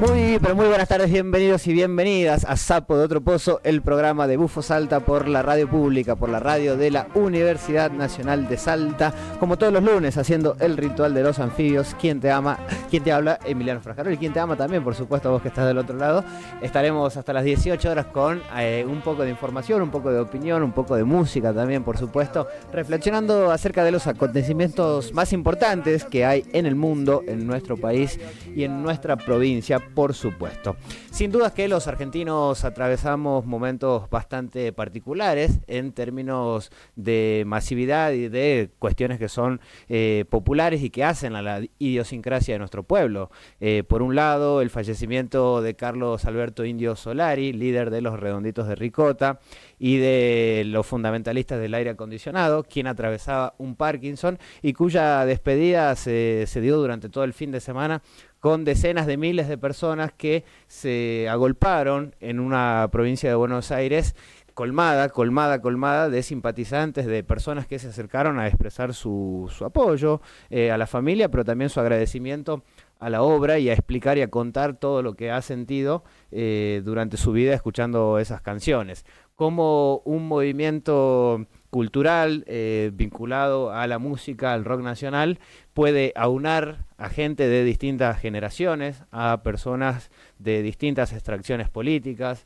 Pero muy buenas tardes, bienvenidos y bienvenidas a Sapo de Otro Pozo, el programa de Bufo Salta por la radio pública, por la radio de la Universidad Nacional de Salta, como todos los lunes, haciendo el ritual de los anfibios. Quien te ama, quien te habla, Emiliano Frascarol, y quien te ama también, por supuesto, vos que estás del otro lado. Estaremos hasta las 18 horas con un poco de información, un poco de opinión, un poco de música también, por supuesto, reflexionando acerca de los acontecimientos más importantes que hay en el mundo, en nuestro país y en nuestra provincia, por supuesto. Sin dudas que los argentinos atravesamos momentos bastante particulares en términos de masividad y de cuestiones que son populares y que hacen a la idiosincrasia de nuestro pueblo. Por un lado, el fallecimiento de Carlos Alberto Indio Solari, líder de los Redonditos de Ricota y de los fundamentalistas del aire acondicionado, quien atravesaba un Parkinson y cuya despedida se dio durante todo el fin de semana con decenas de miles de personas que se agolparon en una provincia de Buenos Aires colmada de simpatizantes, de personas que se acercaron a expresar su apoyo a la familia, pero también su agradecimiento a la obra y a explicar y a contar todo lo que ha sentido durante su vida escuchando esas canciones. Como un movimiento cultural vinculado a la música, al rock nacional, puede aunar a gente de distintas generaciones, a personas de distintas extracciones políticas,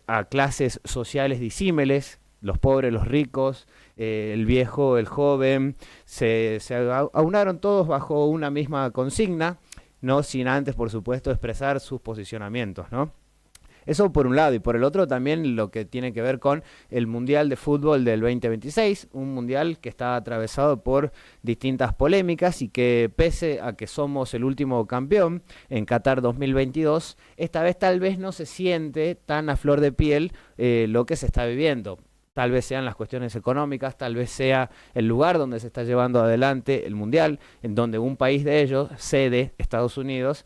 a clases sociales disímiles, los pobres, los ricos, el viejo, el joven, se aunaron todos bajo una misma consigna, no sin antes, por supuesto, expresar sus posicionamientos, ¿no? Eso por un lado, y por el otro también lo que tiene que ver con el Mundial de Fútbol del 2026, un mundial que está atravesado por distintas polémicas y que pese a que somos el último campeón en Qatar 2022, esta vez tal vez no se siente tan a flor de piel lo que se está viviendo. Tal vez sean las cuestiones económicas, tal vez sea el lugar donde se está llevando adelante el Mundial, en donde un país de ellos, sede, Estados Unidos,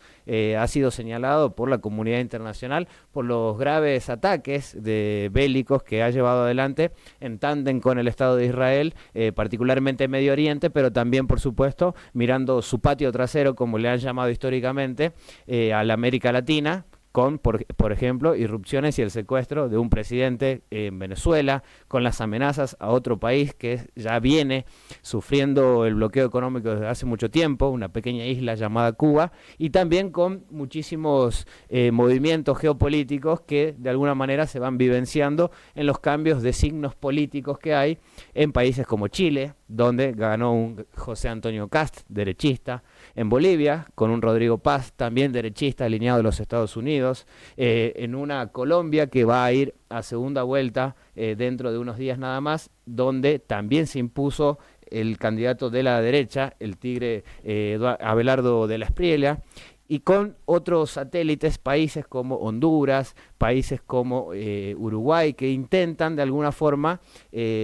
ha sido señalado por la comunidad internacional por los graves ataques bélicos que ha llevado adelante en tándem con el Estado de Israel, particularmente en Medio Oriente, pero también, por supuesto, mirando su patio trasero, como le han llamado históricamente, a la América Latina, con, por ejemplo, irrupciones y el secuestro de un presidente en Venezuela, con las amenazas a otro país que ya viene sufriendo el bloqueo económico desde hace mucho tiempo, una pequeña isla llamada Cuba, y también con muchísimos movimientos geopolíticos que de alguna manera se van vivenciando en los cambios de signos políticos que hay en países como Chile, donde ganó un José Antonio Kast, derechista, en Bolivia, con un Rodrigo Paz, también derechista, alineado a los Estados Unidos, en una Colombia que va a ir a segunda vuelta dentro de unos días nada más, donde también se impuso el candidato de la derecha, el tigre Abelardo de la Espriella, y con otros satélites, países como Honduras, países como Uruguay, que intentan de alguna forma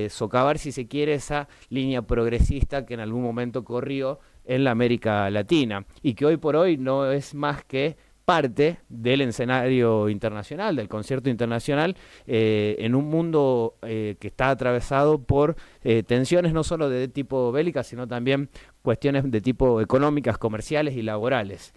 socavar, si se quiere, esa línea progresista que en algún momento corrió en la América Latina, y que hoy por hoy no es más que parte del escenario internacional, del concierto internacional, en un mundo que está atravesado por tensiones no solo de tipo bélica, sino también cuestiones de tipo económicas, comerciales y laborales.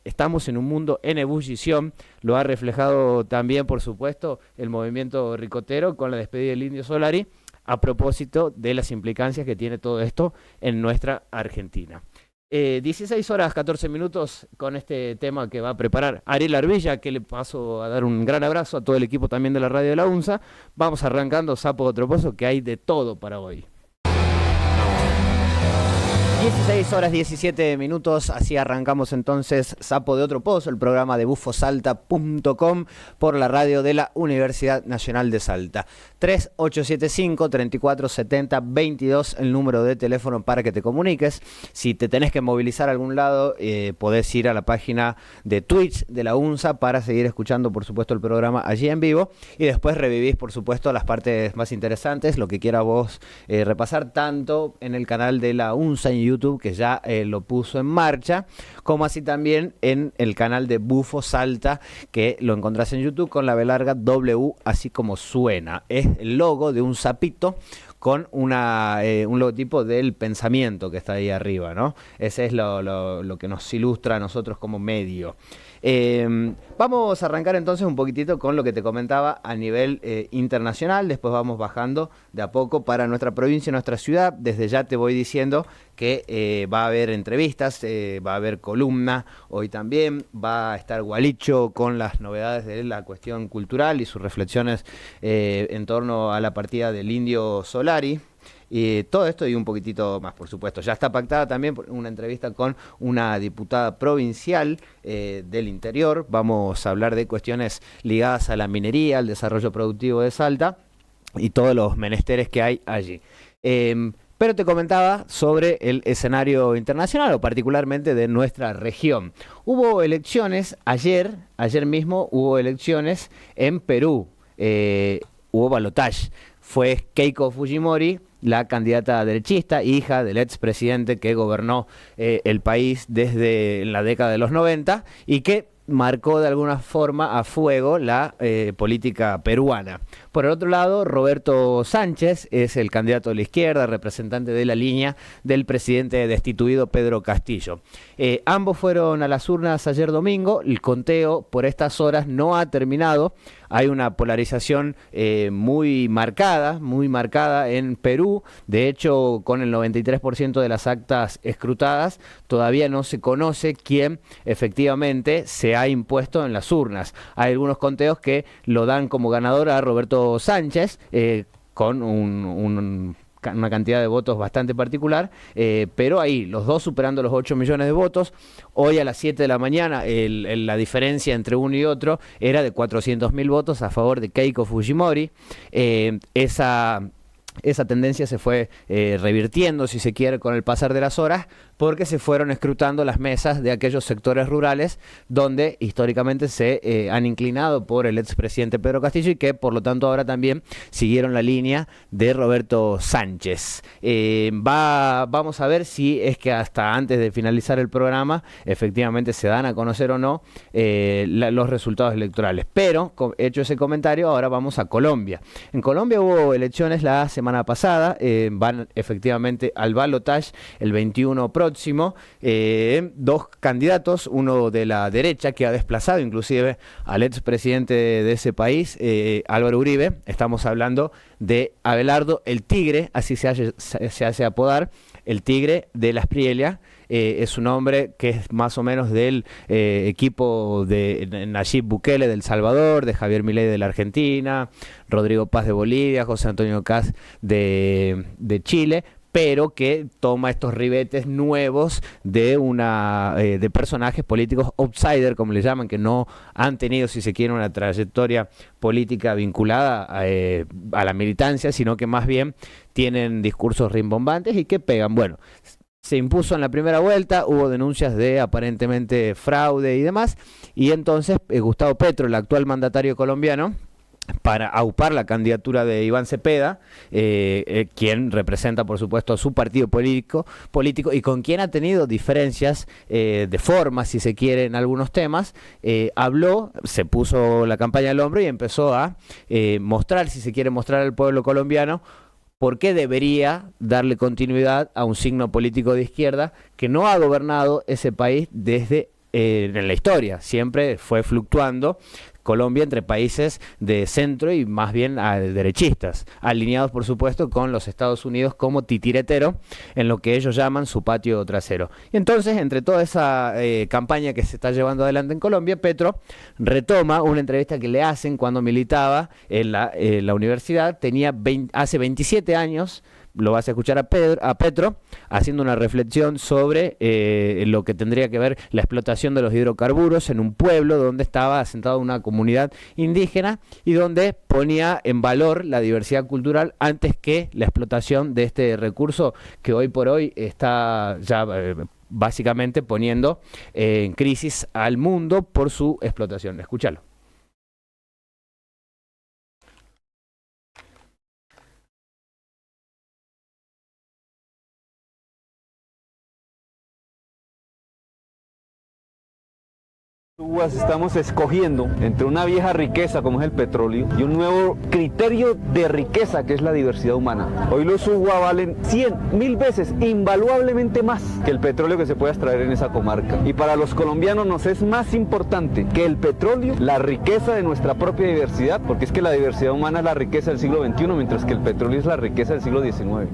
Estamos en un mundo en ebullición, lo ha reflejado también, por supuesto, el movimiento ricotero con la despedida del Indio Solari, a propósito de las implicancias que tiene todo esto en nuestra Argentina. 16 horas 14 minutos con este tema que va a preparar Ariel Arbilla, que le paso a dar un gran abrazo a todo el equipo también de la radio de la UNSA. Vamos arrancando Sapo de Otro Pozo, que hay de todo para hoy. 16 horas 17 minutos, así arrancamos entonces Sapo de Otro Pozo, el programa de bufosalta.com por la radio de la Universidad Nacional de Salta. 3875-3470-22, el número de teléfono para que te comuniques. Si te tenés que movilizar a algún lado, podés ir a la página de Twitch de la UNSA para seguir escuchando, por supuesto, el programa allí en vivo. Y después revivís, por supuesto, las partes más interesantes, lo que quiera vos repasar, tanto en el canal de la UNSA en YouTube, que ya lo puso en marcha, como así también en el canal de Bufo Salta, que lo encontrás en YouTube con la B larga W, así como suena. Es el logo de un sapito con un logotipo del pensamiento que está ahí arriba, ¿no? Ese es lo que nos ilustra a nosotros como medio. Vamos a arrancar entonces un poquitito con lo que te comentaba a nivel internacional, después vamos bajando de a poco para nuestra provincia, nuestra ciudad. Desde ya te voy diciendo que va a haber entrevistas, va a haber columna hoy también, va a estar Gualicho con las novedades de la cuestión cultural y sus reflexiones en torno a la partida del Indio Solari. Y todo esto y un poquitito más, por supuesto. Ya está pactada también una entrevista con una diputada provincial del interior. Vamos a hablar de cuestiones ligadas a la minería, al desarrollo productivo de Salta y todos los menesteres que hay allí. Pero te comentaba sobre el escenario internacional o particularmente de nuestra región. Hubo elecciones ayer mismo hubo elecciones en Perú. Hubo balotaje. Fue Keiko Fujimori, la candidata derechista, hija del expresidente que gobernó el país desde la década de los 90 y que marcó de alguna forma a fuego la política peruana. Por el otro lado, Roberto Sánchez es el candidato de la izquierda, representante de la línea del presidente destituido Pedro Castillo. Ambos fueron a las urnas ayer domingo, el conteo por estas horas no ha terminado. Hay una polarización muy marcada en Perú. De hecho, con el 93% de las actas escrutadas, todavía no se conoce quién efectivamente se ha impuesto en las urnas. Hay algunos conteos que lo dan como ganador a Roberto Sánchez, con una cantidad de votos bastante particular, pero ahí, los dos superando los 8 millones de votos. Hoy a las 7 de la mañana la diferencia entre uno y otro era de 400.000 votos a favor de Keiko Fujimori. Esa tendencia se fue revirtiendo, si se quiere, con el pasar de las horas, porque se fueron escrutando las mesas de aquellos sectores rurales donde históricamente se han inclinado por el expresidente Pedro Castillo y que por lo tanto ahora también siguieron la línea de Roberto Sánchez. Vamos a ver si es que hasta antes de finalizar el programa efectivamente se dan a conocer o no los resultados electorales. Pero, hecho ese comentario, ahora vamos a Colombia. En Colombia hubo elecciones la semana pasada, van efectivamente al balotaje el 21 próximo. Dos candidatos, uno de la derecha que ha desplazado inclusive al expresidente de ese país, Álvaro Uribe. Estamos hablando de Abelardo el Tigre, así se hace apodar, el Tigre de la Espriella. Es un hombre que es más o menos del equipo de Nayib Bukele del Salvador, de Javier Milei de la Argentina, Rodrigo Paz de Bolivia, José Antonio Kast de Chile, pero que toma estos ribetes nuevos de personajes políticos outsider, como le llaman, que no han tenido, si se quiere, una trayectoria política vinculada a la militancia, sino que más bien tienen discursos rimbombantes y que pegan. Bueno, se impuso en la primera vuelta, hubo denuncias de aparentemente fraude y demás, y entonces Gustavo Petro, el actual mandatario colombiano, para aupar la candidatura de Iván Cepeda, quien representa por supuesto a su partido político y con quien ha tenido diferencias de forma, si se quiere, en algunos temas, habló, se puso la campaña al hombro y empezó a mostrar, si se quiere, mostrar al pueblo colombiano por qué debería darle continuidad a un signo político de izquierda que no ha gobernado ese país desde en la historia, siempre fue fluctuando Colombia entre países de centro y más bien derechistas, alineados por supuesto con los Estados Unidos como titiretero en lo que ellos llaman su patio trasero. Y entonces, entre toda esa campaña que se está llevando adelante en Colombia, Petro retoma una entrevista que le hacen cuando militaba en la universidad, hace 27 años. Lo vas a escuchar a Petro haciendo una reflexión sobre lo que tendría que ver la explotación de los hidrocarburos en un pueblo donde estaba asentada una comunidad indígena y donde ponía en valor la diversidad cultural antes que la explotación de este recurso que hoy por hoy está ya básicamente poniendo en crisis al mundo por su explotación. Escúchalo. Estamos escogiendo entre una vieja riqueza como es el petróleo y un nuevo criterio de riqueza que es la diversidad humana. Hoy los UWA valen 100.000 veces, invaluablemente más que el petróleo que se puede extraer en esa comarca. Y para los colombianos nos es más importante que el petróleo, la riqueza de nuestra propia diversidad, porque es que la diversidad humana es la riqueza del siglo XXI, mientras que el petróleo es la riqueza del siglo XIX.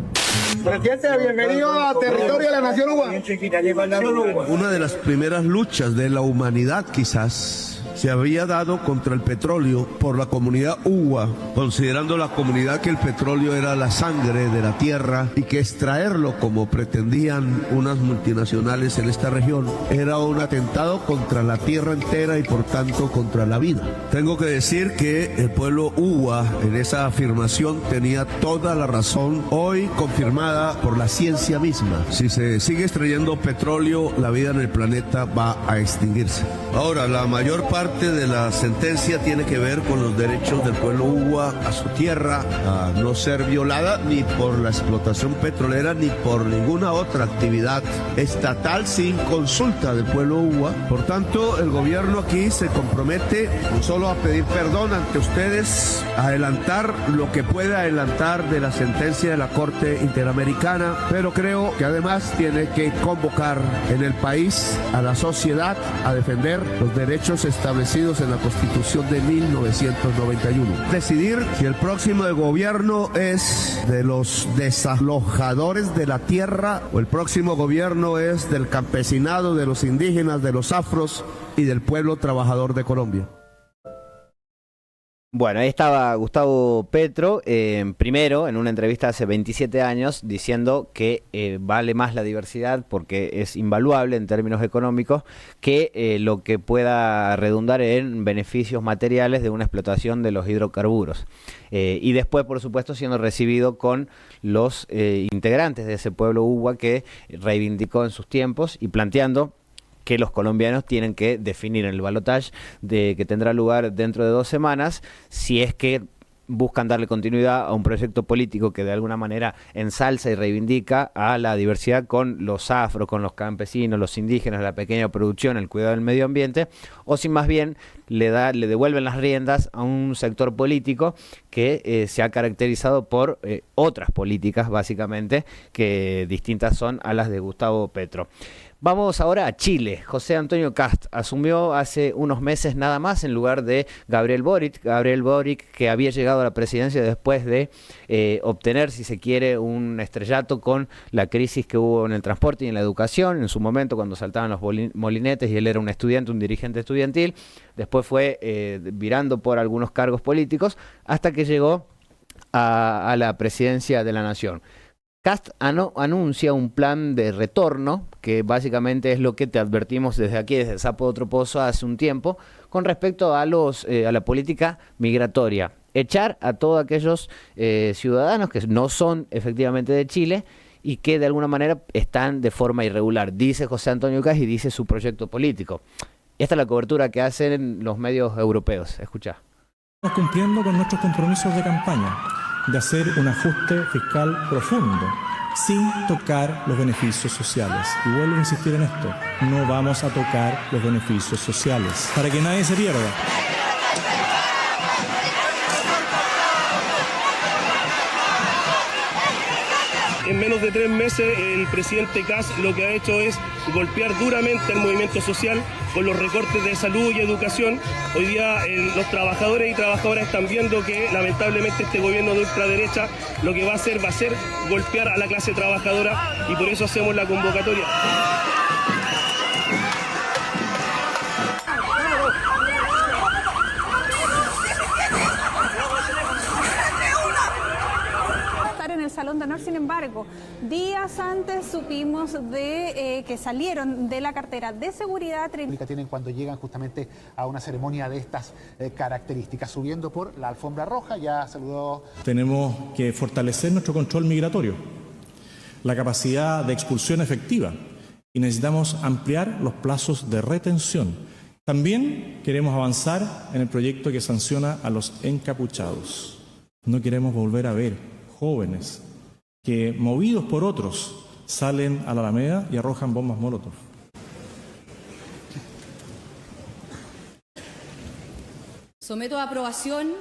Presidente, bienvenido a territorio de la Nación UWA. Una de las primeras luchas de la humanidad quizás se había dado contra el petróleo por la comunidad UWA, considerando la comunidad que el petróleo era la sangre de la tierra y que extraerlo, como pretendían unas multinacionales en esta región, era un atentado contra la tierra entera y por tanto contra la vida. Tengo que decir que el pueblo UWA en esa afirmación tenía toda la razón, hoy confirmada por la ciencia misma. Si se sigue extrayendo petróleo, la vida en el planeta va a extinguirse. Ahora, la mayor parte de la sentencia tiene que ver con los derechos del pueblo UWA a su tierra, a no ser violada ni por la explotación petrolera ni por ninguna otra actividad estatal sin consulta del pueblo UWA. Por tanto, el gobierno aquí se compromete no solo a pedir perdón ante ustedes, a adelantar lo que pueda adelantar de la sentencia de la Corte Interamericana, pero creo que además tiene que convocar en el país a la sociedad a defender los derechos establecidos en la Constitución de 1991. Decidir si el próximo gobierno es de los desalojadores de la tierra o el próximo gobierno es del campesinado, de los indígenas, de los afros y del pueblo trabajador de Colombia. Bueno, ahí estaba Gustavo Petro, primero en una entrevista hace 27 años, diciendo que vale más la diversidad porque es invaluable en términos económicos que lo que pueda redundar en beneficios materiales de una explotación de los hidrocarburos. Y después, por supuesto, siendo recibido con los integrantes de ese pueblo UWA que reivindicó en sus tiempos y planteando que los colombianos tienen que definir en el balotaje que tendrá lugar dentro de 2 semanas, si es que buscan darle continuidad a un proyecto político que de alguna manera ensalza y reivindica a la diversidad con los afros, con los campesinos, los indígenas, la pequeña producción, el cuidado del medio ambiente, o si más bien le devuelven las riendas a un sector político que se ha caracterizado por otras políticas, básicamente, que distintas son a las de Gustavo Petro. Vamos ahora a Chile. José Antonio Kast asumió hace unos meses nada más en lugar de Gabriel Boric. Gabriel Boric, que había llegado a la presidencia después de obtener, si se quiere, un estrellato con la crisis que hubo en el transporte y en la educación, en su momento cuando saltaban los molinetes y él era un estudiante, un dirigente estudiantil. Después fue virando por algunos cargos políticos hasta que llegó a la presidencia de la Nación. Kast anuncia un plan de retorno, que básicamente es lo que te advertimos desde aquí, desde Sapo de Otro Pozo, hace un tiempo, con respecto a la política migratoria. Echar a todos aquellos ciudadanos que no son efectivamente de Chile y que de alguna manera están de forma irregular, dice José Antonio Kast y dice su proyecto político. Esta es la cobertura que hacen los medios europeos. Escuchá. Estamos cumpliendo con nuestros compromisos de campaña de hacer un ajuste fiscal profundo, sin tocar los beneficios sociales. Y vuelvo a insistir en esto, no vamos a tocar los beneficios sociales, para que nadie se pierda. En menos de 3 meses el presidente Kast lo que ha hecho es golpear duramente al movimiento social con los recortes de salud y educación. Hoy día los trabajadores y trabajadoras están viendo que lamentablemente este gobierno de ultraderecha lo que va a hacer golpear a la clase trabajadora y por eso hacemos la convocatoria. En el Salón de Honor, sin embargo, días antes supimos de que salieron de la cartera de seguridad. Tienen cuando llegan justamente a una ceremonia de estas características, subiendo por la alfombra roja. Ya saludó. Tenemos que fortalecer nuestro control migratorio, la capacidad de expulsión efectiva y necesitamos ampliar los plazos de retención. También queremos avanzar en el proyecto que sanciona a los encapuchados. No queremos volver a ver jóvenes que, movidos por otros, salen a la Alameda y arrojan bombas Molotov. Someto a aprobación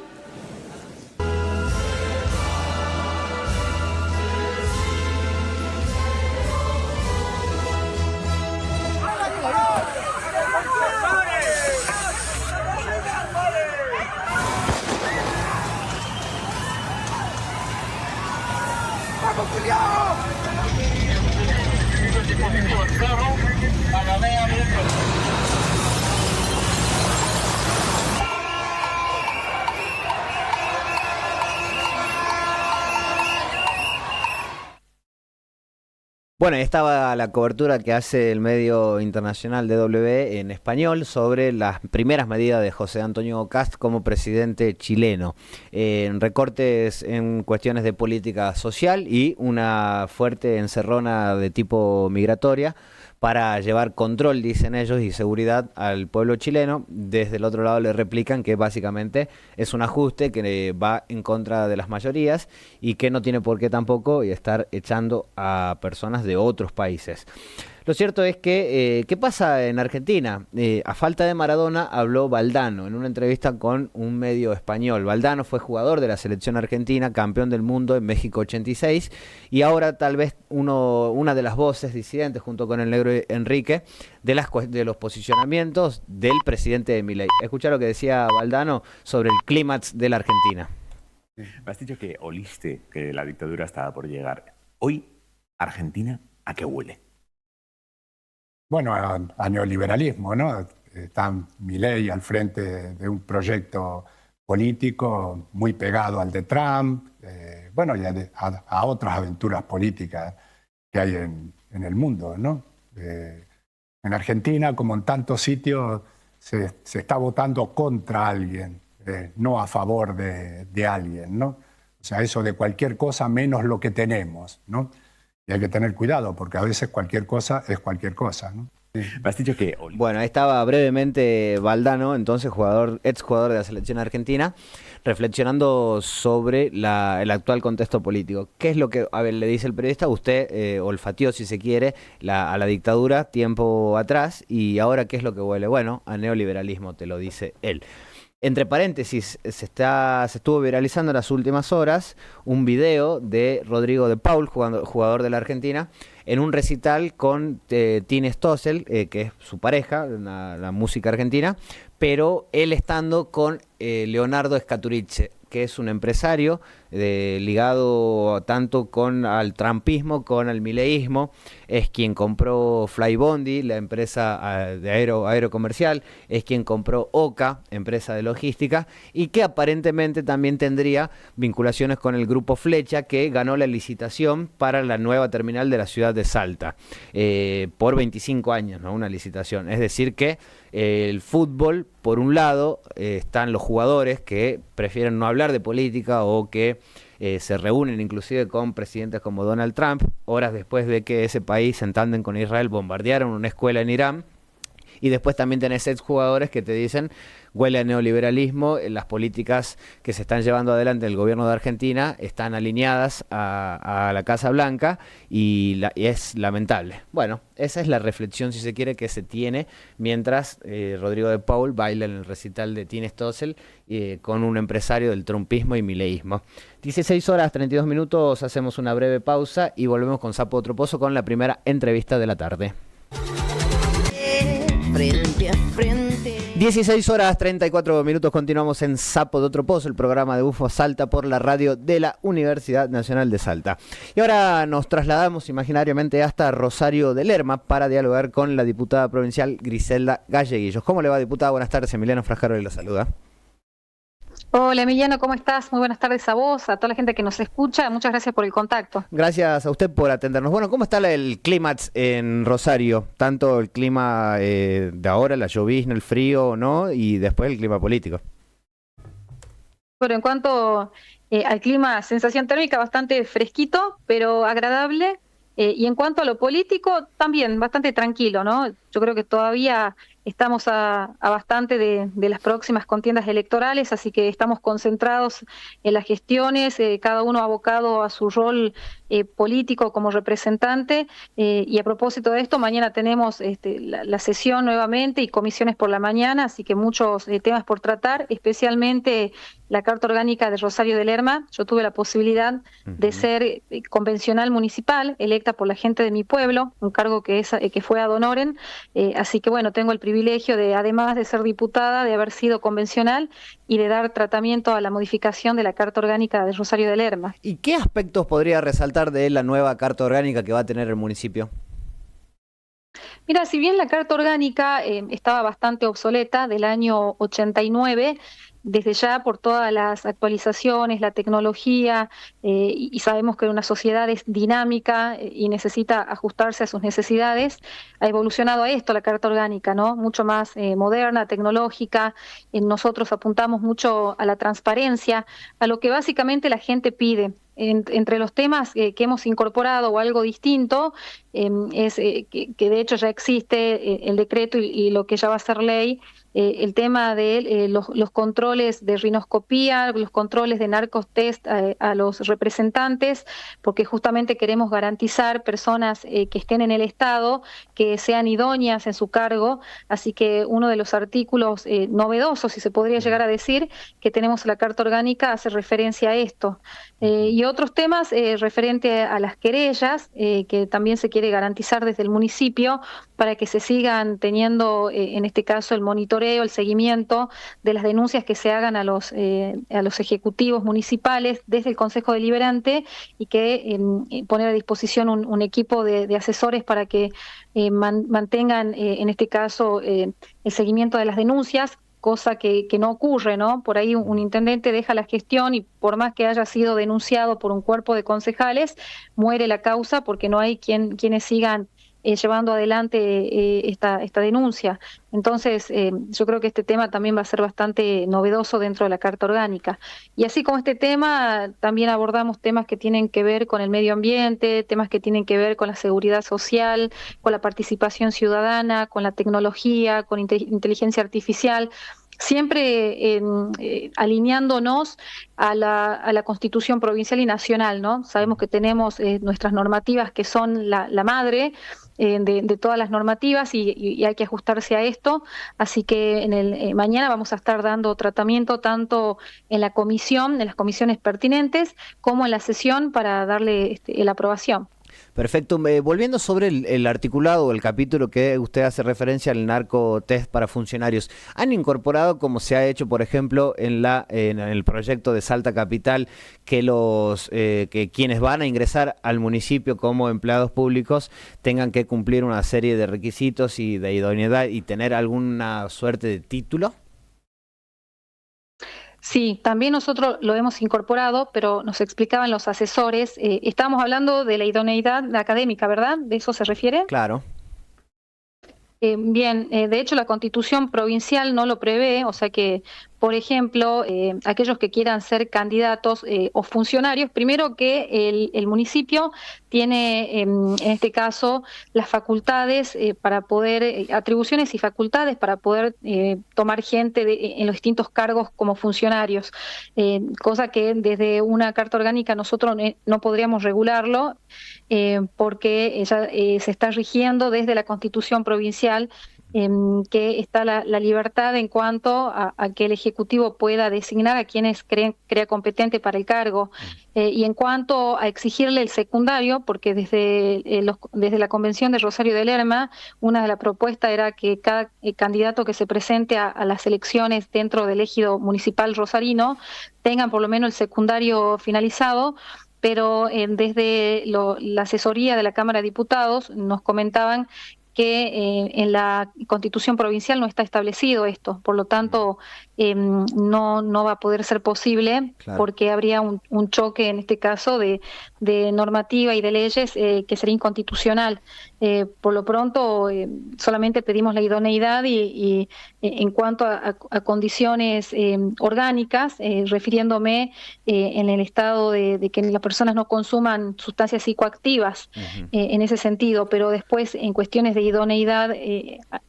Bueno, ahí estaba la cobertura que hace el medio internacional DW en español sobre las primeras medidas de José Antonio Kast como presidente chileno. Recortes en cuestiones de política social y una fuerte encerrona de tipo migratoria para llevar control, dicen ellos, y seguridad al pueblo chileno. Desde el otro lado le replican que básicamente es un ajuste que va en contra de las mayorías y que no tiene por qué tampoco estar echando a personas de otros países. Lo cierto es que, ¿qué pasa en Argentina? A falta de Maradona habló Valdano en una entrevista con un medio español. Valdano fue jugador de la selección argentina, campeón del mundo en México 86 y ahora tal vez una de las voces disidentes junto con el negro Enrique de los posicionamientos del presidente de Milei. Escuchá lo que decía Valdano sobre el clímax de la Argentina. Me has dicho que oliste que la dictadura estaba por llegar. Hoy, Argentina, ¿a qué huele? Bueno, a neoliberalismo, ¿no? Está Milei al frente de un proyecto político muy pegado al de Trump, bueno, y a otras aventuras políticas que hay en el mundo, ¿no? En Argentina, como en tantos sitios, se está votando contra alguien, no a favor de alguien, ¿no? O sea, eso de cualquier cosa menos lo que tenemos, ¿no? Y hay que tener cuidado, porque a veces cualquier cosa es cualquier cosa, ¿no? Me has dicho que... Bueno, ahí estaba brevemente Valdano, entonces exjugador de la selección argentina, reflexionando sobre el actual contexto político. ¿Qué es lo que, a ver, le dice el periodista? Usted olfateó, si se quiere, a la dictadura tiempo atrás y ahora ¿qué es lo que huele? Bueno, a neoliberalismo, te lo dice él. Entre paréntesis, se estuvo viralizando en las últimas horas un video de Rodrigo de Paul, jugador de la Argentina, en un recital con Tine Stossel, que es su pareja, la música argentina, pero él estando con Leonardo Scaturice, que es un empresario ligado tanto al trumpismo, con el mileísmo, es quien compró Flybondi, la empresa de aerocomercial, es quien compró OCA, empresa de logística, y que aparentemente también tendría vinculaciones con el grupo Flecha, que ganó la licitación para la nueva terminal de la ciudad de Salta, por 25 años, ¿no? Una licitación. Es decir que el fútbol, por un lado, están los jugadores que prefieren no hablar de política o que se reúnen inclusive con presidentes como Donald Trump, horas después de que ese país, en tándem con Israel, bombardearon una escuela en Irán. Y después también tenés exjugadores que te dicen, huele a neoliberalismo, las políticas que se están llevando adelante el gobierno de Argentina están alineadas a la Casa Blanca y es lamentable. Bueno, esa es la reflexión, si se quiere, que se tiene mientras Rodrigo de Paul baila en el recital de Tine Stossel con un empresario del trumpismo y mileísmo. 16 horas 32 minutos, hacemos una breve pausa y volvemos con Sapo Otro Pozo con la primera entrevista de la tarde. Frente a frente. 16 horas 34 minutos, continuamos en Sapo de Otro Pozo, el programa de Bufo Salta por la radio de la Universidad Nacional de Salta. Y ahora nos trasladamos imaginariamente hasta Rosario de Lerma para dialogar con la diputada provincial Griselda Galleguillos. ¿Cómo le va, diputada? Buenas tardes, Emiliano Frascaro le la saluda. Hola Emiliano, ¿cómo estás? Muy buenas tardes a vos, a toda la gente que nos escucha. Muchas gracias por el contacto. Gracias a usted por atendernos. Bueno, ¿cómo está el clímax en Rosario? Tanto el clima de ahora, la llovizna, el frío, ¿no? Y después el clima político. Bueno, en cuanto al clima, sensación térmica bastante fresquito, pero agradable. Y en cuanto a lo político, también bastante tranquilo, ¿no? Yo creo que todavía estamos a bastante de las próximas contiendas electorales, así que estamos concentrados en las gestiones, cada uno abocado a su rol político como representante, y a propósito de esto, mañana tenemos la sesión nuevamente y comisiones por la mañana, así que muchos temas por tratar, especialmente la Carta Orgánica de Rosario de Lerma. Yo tuve la posibilidad de ser convencional municipal, electa por la gente de mi pueblo, un cargo que fue ad honorem, así que bueno, tengo el privilegio de, además de ser diputada, de haber sido convencional y de dar tratamiento a la modificación de la Carta Orgánica de Rosario de Lerma. ¿Y qué aspectos podría resaltar de la nueva Carta Orgánica que va a tener el municipio? Mira, si bien la Carta Orgánica estaba bastante obsoleta del año 89, desde ya por todas las actualizaciones, la tecnología, y sabemos que una sociedad es dinámica y necesita ajustarse a sus necesidades, ha evolucionado a esto la Carta Orgánica, ¿no? Mucho más moderna, tecnológica. Nosotros apuntamos mucho a la transparencia, a lo que básicamente la gente pide. Entre los temas que hemos incorporado o algo distinto, es que de hecho ya existe el decreto y lo que ya va a ser ley, el tema de los controles de rinoscopía, los controles de narcotest a los representantes, porque justamente queremos garantizar personas que estén en el Estado, que sean idóneas en su cargo, así que uno de los artículos novedosos, si se podría llegar a decir, que tenemos en la Carta Orgánica hace referencia a esto. Y otros temas referente a las querellas, que también se quiere garantizar desde el municipio para que se sigan teniendo, en este caso, el monitoreo, el seguimiento de las denuncias que se hagan a los ejecutivos municipales desde el Consejo Deliberante, y que poner a disposición un equipo de asesores para que mantengan, en este caso, el seguimiento de las denuncias, cosa que no ocurre, ¿no? Por ahí un intendente deja la gestión y por más que haya sido denunciado por un cuerpo de concejales, muere la causa porque no hay quienes sigan llevando adelante esta denuncia. Entonces, yo creo que este tema también va a ser bastante novedoso dentro de la Carta Orgánica. Y así como este tema, también abordamos temas que tienen que ver con el medio ambiente, temas que tienen que ver con la seguridad social, con la participación ciudadana, con la tecnología, con inteligencia artificial, siempre alineándonos a la Constitución provincial y nacional, ¿no? Sabemos que tenemos nuestras normativas que son la madre de todas las normativas y hay que ajustarse a esto, así que mañana vamos a estar dando tratamiento tanto en la comisión, en las comisiones pertinentes, como en la sesión para darle la aprobación. Perfecto. Volviendo sobre el articulado o el capítulo que usted hace referencia al narcotest para funcionarios, ¿han incorporado, como se ha hecho, por ejemplo, en el proyecto de Salta Capital, que quienes van a ingresar al municipio como empleados públicos tengan que cumplir una serie de requisitos y de idoneidad y tener alguna suerte de título? Sí, también nosotros lo hemos incorporado, pero nos explicaban los asesores, estábamos hablando de la idoneidad académica, ¿verdad? ¿De eso se refiere? Claro. Bien, de hecho la Constitución provincial no lo prevé, o sea que, por ejemplo, aquellos que quieran ser candidatos o funcionarios, primero que el municipio tiene, en este caso, las facultades para poder, atribuciones y facultades para poder tomar gente en los distintos cargos como funcionarios, cosa que desde una Carta Orgánica nosotros no podríamos regularlo, porque ya se está rigiendo desde la Constitución provincial, que está la libertad en cuanto a que el Ejecutivo pueda designar a quienes crea competente para el cargo, y en cuanto a exigirle el secundario, porque desde la Convención de Rosario de Lerma, una de las propuestas era que cada candidato que se presente a las elecciones dentro del ejido municipal rosarino tengan por lo menos el secundario finalizado, pero desde la asesoría de la Cámara de Diputados nos comentaban que en la Constitución provincial no está establecido esto, por lo tanto no va a poder ser posible, claro, porque habría un choque en este caso de normativa y de leyes que sería inconstitucional. Por lo pronto solamente pedimos la idoneidad y en cuanto a condiciones orgánicas, refiriéndome en el estado de que las personas no consuman sustancias psicoactivas, en ese sentido, pero después en cuestiones de idoneidad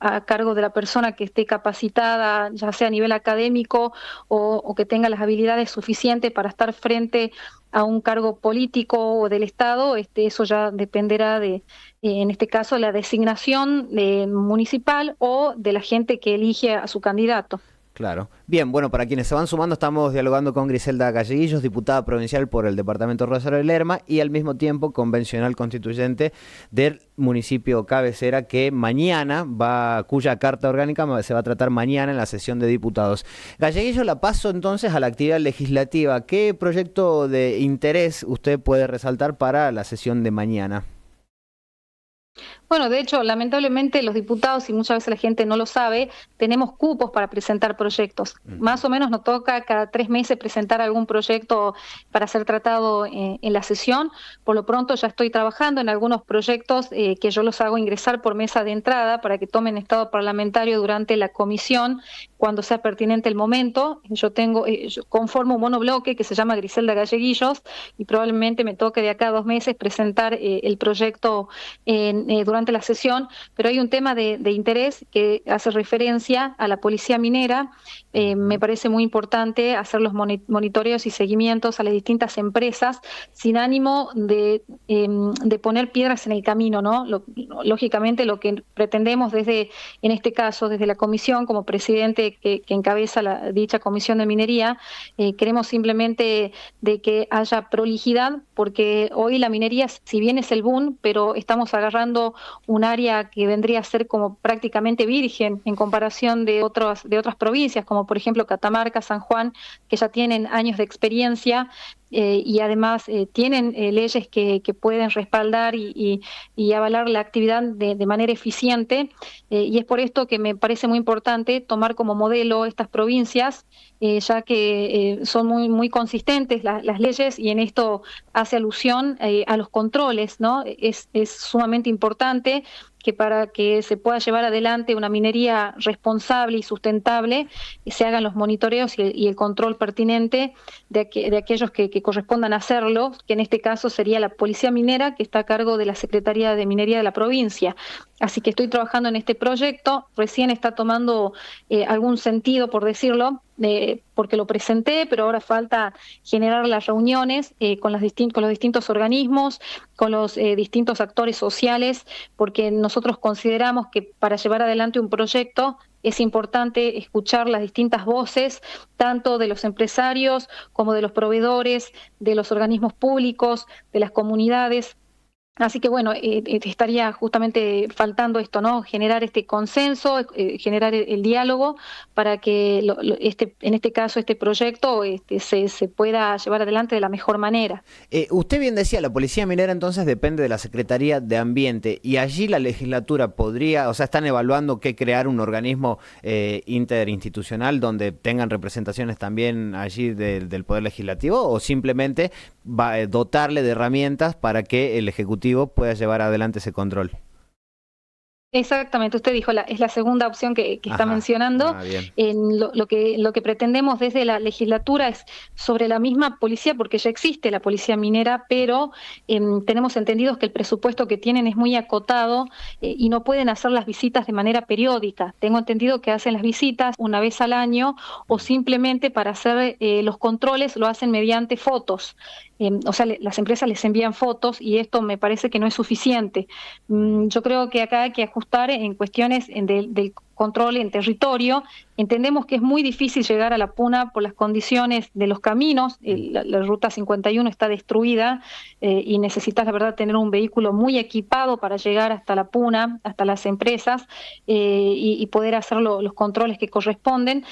a cargo de la persona que esté capacitada, ya sea a nivel académico o que tenga las habilidades suficientes para estar frente a un cargo político o del Estado. Eso ya dependerá de, en este caso, la designación municipal o de la gente que elige a su candidato. Claro. Bien, bueno, para quienes se van sumando, estamos dialogando con Griselda Galleguillos, diputada provincial por el departamento Rosario de Lerma y al mismo tiempo convencional constituyente del municipio cabecera, que mañana cuya carta orgánica se va a tratar mañana en la sesión de diputados. Galleguillos, la paso entonces a la actividad legislativa. ¿Qué proyecto de interés usted puede resaltar para la sesión de mañana? Bueno, de hecho, lamentablemente los diputados, y muchas veces la gente no lo sabe, tenemos cupos para presentar proyectos. Más o menos nos toca cada 3 meses presentar algún proyecto para ser tratado en la sesión. Por lo pronto ya estoy trabajando en algunos proyectos que yo los hago ingresar por mesa de entrada para que tomen estado parlamentario durante la comisión cuando sea pertinente el momento. Yo conformo un monobloque que se llama Griselda Galleguillos y probablemente me toque de acá a 2 meses presentar el proyecto durante la sesión, pero hay un tema de interés que hace referencia a la policía minera. Me parece muy importante hacer los monitoreos y seguimientos a las distintas empresas sin ánimo de poner piedras en el camino, ¿no? Lógicamente lo que pretendemos en este caso, desde la comisión, como presidente que encabeza dicha comisión de minería, queremos simplemente de que haya prolijidad, porque hoy la minería, si bien es el boom, pero estamos agarrando un área que vendría a ser como prácticamente virgen en comparación de otras provincias, como por ejemplo Catamarca, San Juan, que ya tienen años de experiencia y además tienen leyes que pueden respaldar y avalar la actividad de manera eficiente, y es por esto que me parece muy importante tomar como modelo estas provincias, ya que son muy consistentes las leyes, y en esto hace alusión a los controles, ¿no? Es sumamente importante que para que se pueda llevar adelante una minería responsable y sustentable, se hagan los monitoreos y el control pertinente de aquellos que correspondan hacerlo, que en este caso sería la Policía Minera, que está a cargo de la Secretaría de Minería de la provincia. Así que estoy trabajando en este proyecto, recién está tomando algún sentido, por decirlo, porque lo presenté, pero ahora falta generar las reuniones con los distintos organismos, con los distintos actores sociales, porque nosotros consideramos que para llevar adelante un proyecto es importante escuchar las distintas voces, tanto de los empresarios como de los proveedores, de los organismos públicos, de las comunidades. Así que bueno, estaría justamente faltando esto, ¿no? Generar este consenso, generar el diálogo para que en este caso este proyecto se pueda llevar adelante de la mejor manera. Usted bien decía, la Policía Minera entonces depende de la Secretaría de Ambiente, y allí la legislatura podría, o sea, están evaluando que crear un organismo interinstitucional donde tengan representaciones también allí del Poder Legislativo, o simplemente dotarle de herramientas para que el Ejecutivo pueda llevar adelante ese control. Exactamente, usted dijo, es la segunda opción que está mencionando. Lo que pretendemos desde la legislatura es sobre la misma policía, porque ya existe la policía minera, pero tenemos entendidos que el presupuesto que tienen es muy acotado y no pueden hacer las visitas de manera periódica. Tengo entendido que hacen las visitas una vez al año, o simplemente para hacer los controles lo hacen mediante fotos. O sea, las empresas les envían fotos y esto me parece que no es suficiente. Yo creo que acá hay que ajustar en cuestiones del control en territorio. Entendemos que es muy difícil llegar a la Puna por las condiciones de los caminos. La ruta 51 está destruida y necesitas, la verdad, tener un vehículo muy equipado para llegar hasta la Puna, hasta las empresas y poder hacer los controles que corresponden.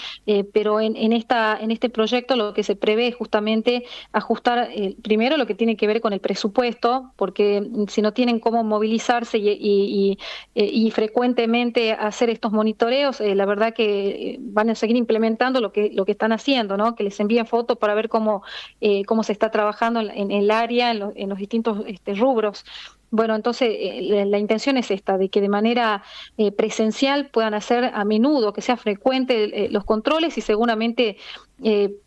Pero en este proyecto lo que se prevé es justamente ajustar primero lo que tiene que ver con el presupuesto, porque si no tienen cómo movilizarse y frecuentemente hacer estos monitoreos, la verdad que van a seguir implementando lo que están haciendo, ¿no? Que les envíen fotos para ver cómo se está trabajando en el área, en los distintos rubros. Bueno, entonces la intención es esta, de que de manera presencial puedan hacer a menudo, que sea frecuente los controles y seguramente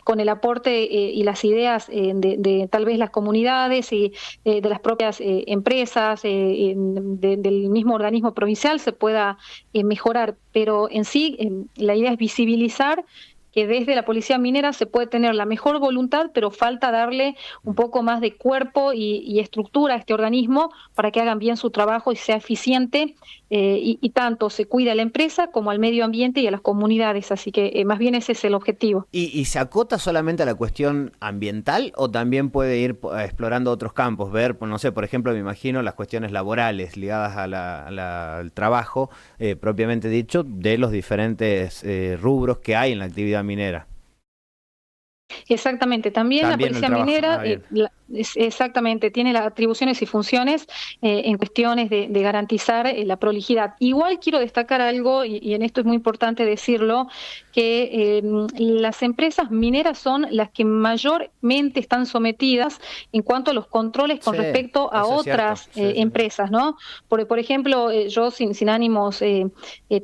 con el aporte y las ideas de tal vez las comunidades y de las propias empresas, del mismo organismo provincial se pueda mejorar. Pero en sí la idea es visibilizar que desde la Policía Minera se puede tener la mejor voluntad, pero falta darle un poco más de cuerpo y estructura a este organismo para que hagan bien su trabajo y sea eficiente, y tanto se cuida a la empresa como al medio ambiente y a las comunidades, así que más bien ese es el objetivo. ¿Y se acota solamente a la cuestión ambiental o también puede ir explorando otros campos? Ver, no sé, por ejemplo, me imagino las cuestiones laborales ligadas al trabajo, propiamente dicho, de los diferentes rubros que hay en la actividad minera. Exactamente, también la Policía Minera exactamente tiene las atribuciones y funciones en cuestiones de garantizar la prolijidad. Igual quiero destacar algo, y en esto es muy importante decirlo, que las empresas mineras son las que mayormente están sometidas en cuanto a los controles con respecto a otras empresas, ¿no? Por ejemplo, yo sin ánimos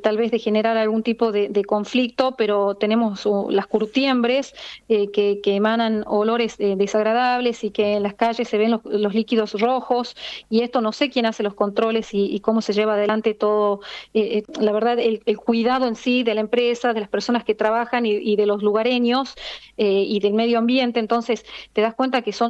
tal vez de generar algún tipo de conflicto, pero tenemos las curtiembres que emanan olores desagradables y que en las calles se ven los líquidos rojos, y esto no sé quién hace los controles y cómo se lleva adelante todo, la verdad, el cuidado en sí de la empresa, de las personas que trabajan y de los lugareños y del medio ambiente. Entonces te das cuenta que yo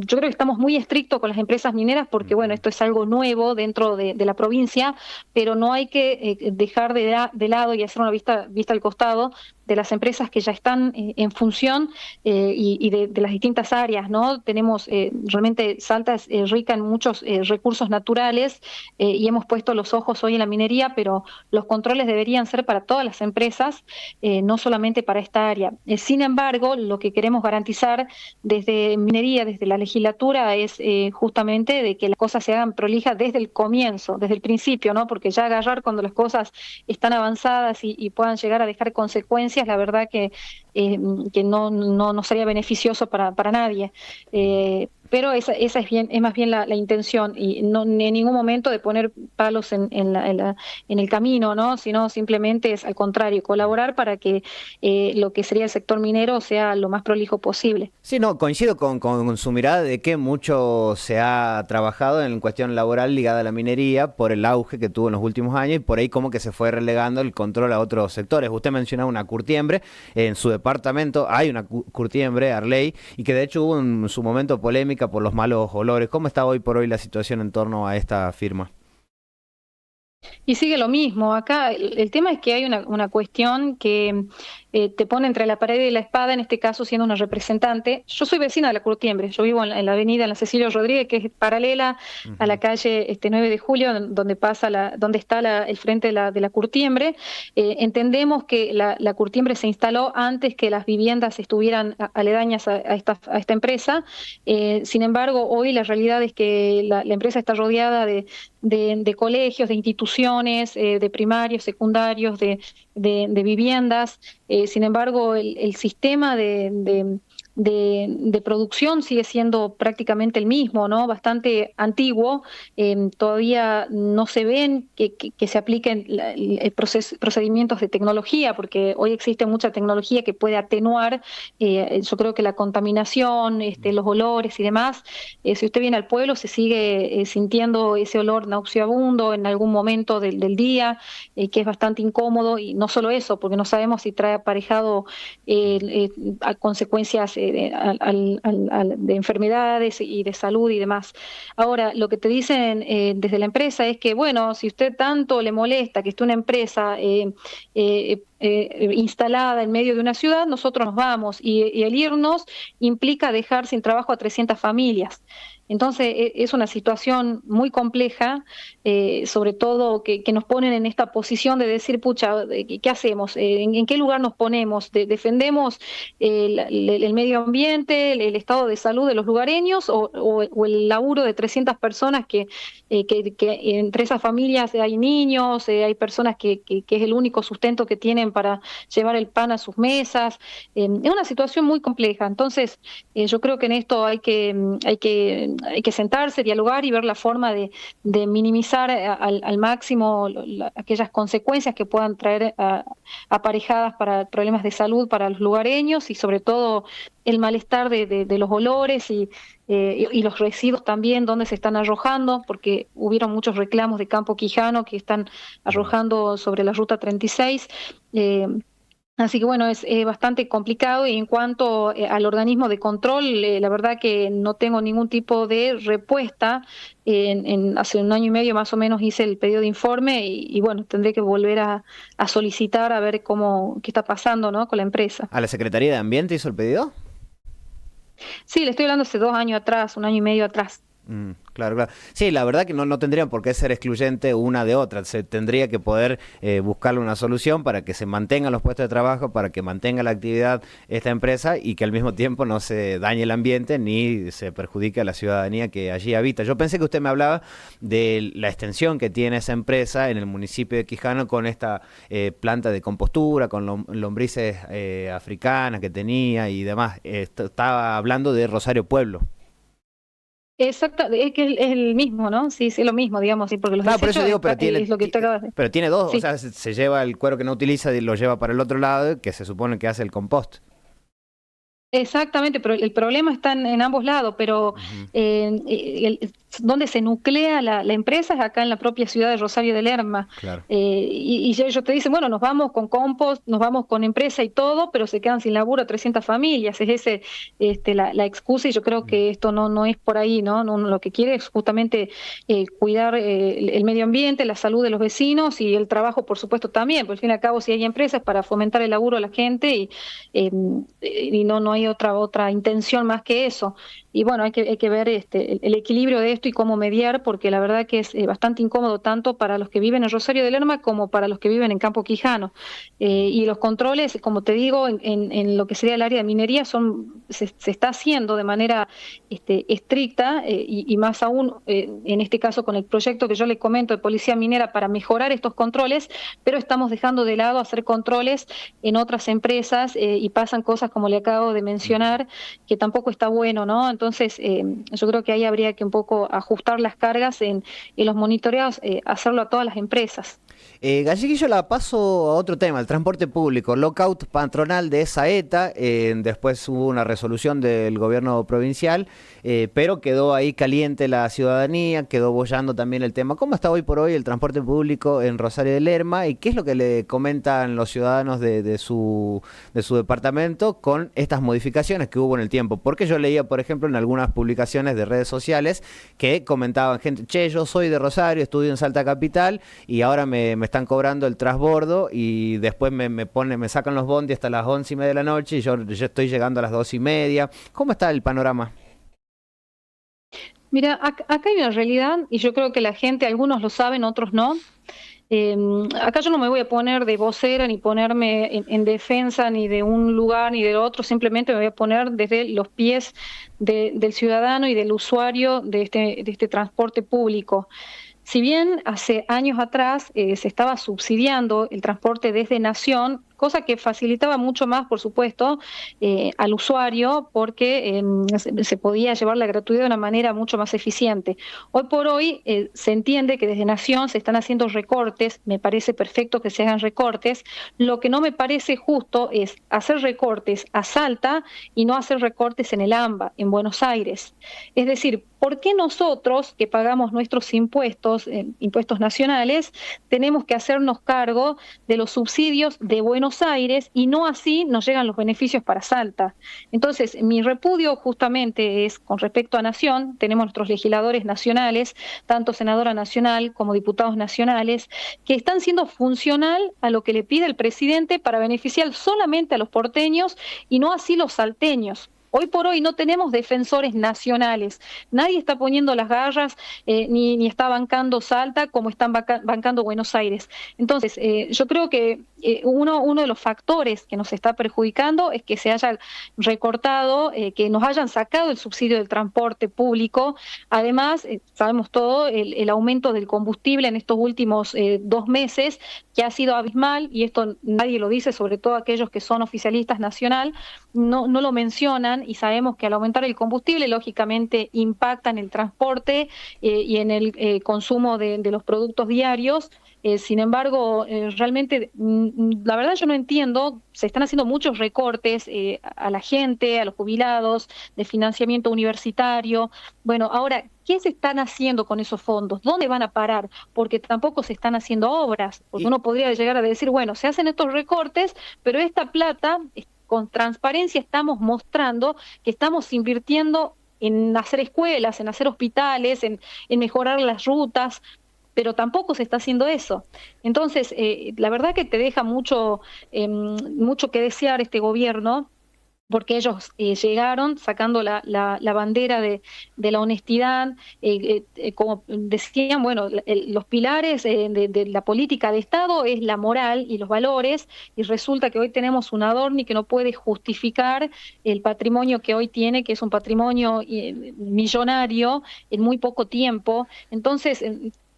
creo que estamos muy estrictos con las empresas mineras porque, bueno, esto es algo nuevo dentro de la provincia, pero no hay que dejar de lado y hacer una vista al costado de las empresas que ya están en función y de las distintas áreas, ¿no? Tenemos realmente Salta es rica en muchos recursos naturales y hemos puesto los ojos hoy en la minería, pero los controles deberían ser para todas las empresas, no solamente para esta área. Sin embargo, lo que queremos garantizar desde minería, desde la legislatura, es justamente de que las cosas se hagan prolijas desde el comienzo, desde el principio, ¿no? Porque ya agarrar cuando las cosas están avanzadas y puedan llegar a dejar consecuencias, la verdad que no sería beneficioso para nadie. Pero esa es más bien la intención, y no en ningún momento de poner palos en el camino, ¿no? Sino simplemente es al contrario, colaborar para que lo que sería el sector minero sea lo más prolijo posible. Sí, no, coincido con su mirada de que mucho se ha trabajado en cuestión laboral ligada a la minería por el auge que tuvo en los últimos años y por ahí como que se fue relegando el control a otros sectores. Usted mencionaba una curtiembre, en su departamento hay una curtiembre, Arley, y que de hecho hubo en su momento polémica por los malos olores. ¿Cómo está hoy por hoy la situación en torno a esta firma? Y sigue lo mismo. Acá el tema es que hay una cuestión que te pone entre la pared y la espada, en este caso siendo una representante. Yo soy vecina de la Curtiembre, yo vivo en la avenida en la Cecilio Rodríguez, que es paralela a la calle 9 de Julio, donde está el frente de la Curtiembre. Entendemos que la Curtiembre se instaló antes que las viviendas estuvieran aledañas a esta empresa. Sin embargo, hoy la realidad es que la empresa está rodeada de colegios, de instituciones, de primarios, secundarios, de viviendas. Sin embargo, el sistema de producción sigue siendo prácticamente el mismo, ¿no? Bastante antiguo. Todavía no se ven que se apliquen procedimientos de tecnología, porque hoy existe mucha tecnología que puede atenuar, yo creo que la contaminación, los olores y demás. Si usted viene al pueblo, se sigue sintiendo ese olor nauseabundo en algún momento del día, que es bastante incómodo, y no solo eso, porque no sabemos si trae aparejado a consecuencias de enfermedades y de salud y demás. Ahora, lo que te dicen desde la empresa es que, bueno, si usted tanto le molesta que esté una empresa instalada en medio de una ciudad, nosotros nos vamos, y el irnos implica dejar sin trabajo a 300 familias. Entonces es una situación muy compleja, sobre todo que nos ponen en esta posición de decir, pucha, ¿qué hacemos? ¿En qué lugar nos ponemos? ¿Defendemos el medio ambiente, el estado de salud de los lugareños o el laburo de 300 personas que entre esas familias hay niños, hay personas que es el único sustento que tienen para llevar el pan a sus mesas? Es una situación muy compleja. Entonces yo creo que en esto hay que hay que sentarse, dialogar y ver la forma de minimizar al máximo aquellas consecuencias que puedan traer aparejadas para problemas de salud para los lugareños y sobre todo el malestar de los olores y los residuos también, donde se están arrojando, porque hubieron muchos reclamos de Campo Quijano que están arrojando sobre la Ruta 36. Así que bueno, es bastante complicado y en cuanto al organismo de control, la verdad que no tengo ningún tipo de respuesta. Hace un año y medio más o menos hice el pedido de informe y bueno, tendré que volver a solicitar a ver qué está pasando, ¿no?, con la empresa. ¿A la Secretaría de Ambiente hizo el pedido? Sí, le estoy hablando hace 2 años atrás, un año y medio atrás. Claro, claro. Sí, la verdad que no tendrían por qué ser excluyente una de otra. Se tendría que poder buscarle una solución para que se mantengan los puestos de trabajo, para que mantenga la actividad esta empresa y que al mismo tiempo no se dañe el ambiente ni se perjudique a la ciudadanía que allí habita. Yo pensé que usted me hablaba de la extensión que tiene esa empresa en el municipio de Quijano con esta planta de compostura, con lombrices africanas que tenía y demás. Estaba hablando de Rosario Pueblo. Exacto, es que es el mismo, ¿no? Sí, es lo mismo, digamos, sí, porque los por eso digo, es lo que te acabas de... Pero tiene dos, sí. O sea, se lleva el cuero que no utiliza y lo lleva para el otro lado, que se supone que hace el compost. Exactamente, pero el problema está en ambos lados, pero donde se nuclea la empresa es acá en la propia ciudad de Rosario de Lerma. Claro. Y ellos te dicen, bueno, nos vamos con compost, nos vamos con empresa y todo, pero se quedan sin laburo 300 familias. Es la excusa y yo creo que esto no es por ahí, ¿no? Lo que quiere es justamente cuidar el medio ambiente, la salud de los vecinos y el trabajo, por supuesto, también. Por al fin y al cabo, si hay empresas para fomentar el laburo a la gente y no hay otra intención más que eso. Y bueno, hay que ver el equilibrio de esto y cómo mediar, porque la verdad que es bastante incómodo tanto para los que viven en Rosario de Lerma como para los que viven en Campo Quijano. Y los controles, como te digo, en lo que sería el área de minería se está haciendo de manera estricta y más aún en este caso con el proyecto que yo le comento de Policía Minera para mejorar estos controles, pero estamos dejando de lado hacer controles en otras empresas y pasan cosas como le acabo de mencionar, que tampoco está bueno, ¿no? Entonces, yo creo que ahí habría que un poco ajustar las cargas en los monitoreos, hacerlo a todas las empresas. Galleguillo, la paso a otro tema, el transporte público, lockout patronal de Saeta, después hubo una resolución del gobierno provincial, pero quedó ahí caliente la ciudadanía, quedó bollando también el tema. ¿Cómo está hoy por hoy el transporte público en Rosario de Lerma y qué es lo que le comentan los ciudadanos de su departamento con estas modificaciones que hubo en el tiempo? Porque yo leía, por ejemplo, en algunas publicaciones de redes sociales que comentaban gente, che, yo soy de Rosario, estudio en Salta Capital y ahora me están cobrando el transbordo y después me sacan los bondi hasta las 11:30 de la noche y yo estoy llegando a las 2:30. ¿Cómo está el panorama? Mira, acá hay una realidad y yo creo que la gente, algunos lo saben, otros no. Acá yo no me voy a poner de vocera ni ponerme en defensa ni de un lugar ni del otro, simplemente me voy a poner desde los pies del ciudadano y del usuario de este transporte público. Si bien hace años atrás se estaba subsidiando el transporte desde Nación, cosa que facilitaba mucho más, por supuesto, al usuario porque se podía llevar la gratuidad de una manera mucho más eficiente. Hoy por hoy se entiende que desde Nación se están haciendo recortes, me parece perfecto que se hagan recortes, lo que no me parece justo es hacer recortes a Salta y no hacer recortes en el AMBA, en Buenos Aires. Es decir, ¿por qué nosotros, que pagamos nuestros impuestos, impuestos nacionales, tenemos que hacernos cargo de los subsidios de Buenos Aires y no así nos llegan los beneficios para Salta? Entonces, mi repudio justamente es con respecto a Nación. Tenemos nuestros legisladores nacionales, tanto senadora nacional como diputados nacionales, que están siendo funcional a lo que le pide el presidente para beneficiar solamente a los porteños y no así los salteños. Hoy por hoy no tenemos defensores nacionales. Nadie está poniendo las garras ni está bancando Salta como están bancando Buenos Aires. Entonces, yo creo que uno de los factores que nos está perjudicando es que se haya recortado, que nos hayan sacado el subsidio del transporte público. Además, sabemos todo, el aumento del combustible en estos últimos 2 meses, que ha sido abismal, y esto nadie lo dice, sobre todo aquellos que son oficialistas nacional, no lo mencionan, y sabemos que al aumentar el combustible, lógicamente impacta en el transporte y en el consumo de los productos diarios. Sin embargo, realmente, la verdad yo no entiendo, se están haciendo muchos recortes a la gente, a los jubilados, de financiamiento universitario. Bueno, ahora, ¿qué se están haciendo con esos fondos? ¿Dónde van a parar? Porque tampoco se están haciendo obras, porque uno podría llegar a decir, bueno, se hacen estos recortes, pero esta plata, con transparencia estamos mostrando que estamos invirtiendo en hacer escuelas, en hacer hospitales, en mejorar las rutas, pero tampoco se está haciendo eso. Entonces, la verdad que te deja mucho que desear este gobierno, porque ellos llegaron sacando la bandera de la honestidad, como decían, bueno, los pilares de la política de Estado es la moral y los valores, y resulta que hoy tenemos un Adorni que no puede justificar el patrimonio que hoy tiene, que es un patrimonio millonario en muy poco tiempo. Entonces,